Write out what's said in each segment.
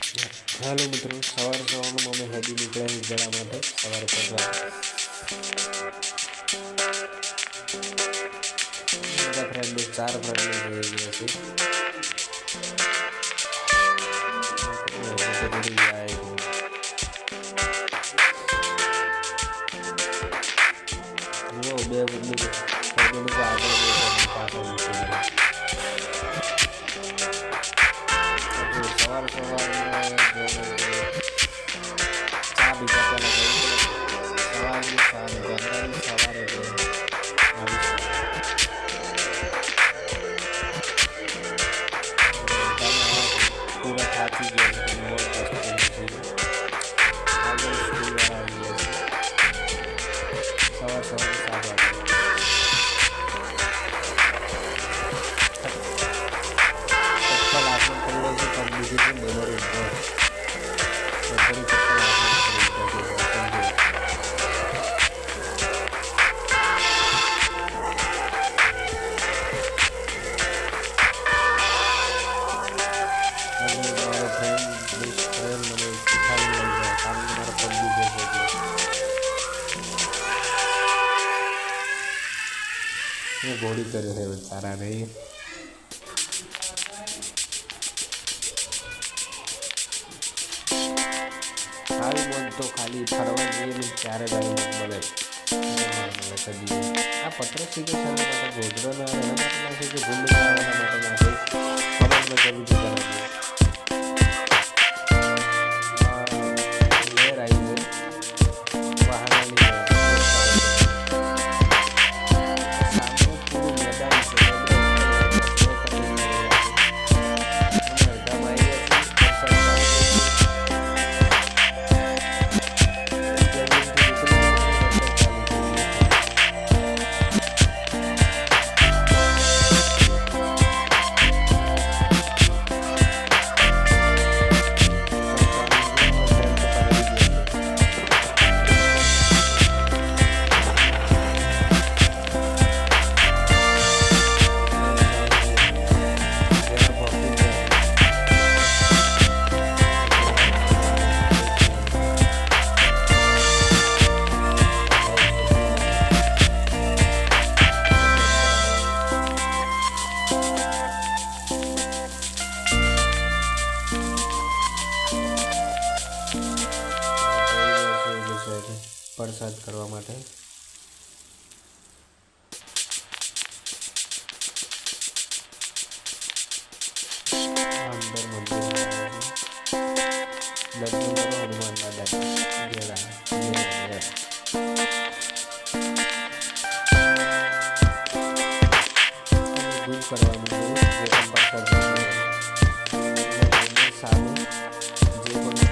Hello मित्रों, सवार सवाરમાં અમે હેડી નીકળ્યા જરા માટે સવારે બધા ફ્રેન્ડો 4 ફ્રેન્ડો થઈ ગયા છે. બે સવાર સવારમાં ચા બીજા પહેલાં સવારે પૂરા થાકી ગયા સવાર સવારે 7 વાગે ઘોડી કરે છે તારા નહીં. સારી મોજ તો ખાલી ફરવા જઈએ ત્યારે ગાડી મળે. આ પત્ર શીખે છે ગોધરાના એના માટે નાખે કે ભૂલ આવવાના માટે નાખે ખબર ન કરવી જોઈએ. લહેર આવી છે વાહનની પ્રસાદ કરવા માટે અંદર મંદિર દર્શન કરો હનુમાન દાદા દૂર કરવાનું સારું જે પણ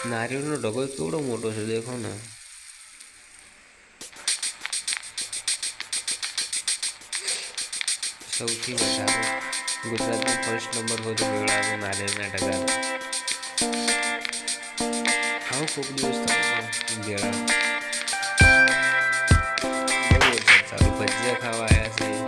નારિયેળનો ઢગો કેવડો મોટો છે દેખો ને. સૌથી વધારે ગુજરાતમાં ફર્સ્ટ નંબર બધું મેળવે નારિયેળના ઢગા. આવું કોઈક દિવસ ભેળા બહુ વરસાદ ચાલુ ભજીયા ખાવા આવ્યા છે.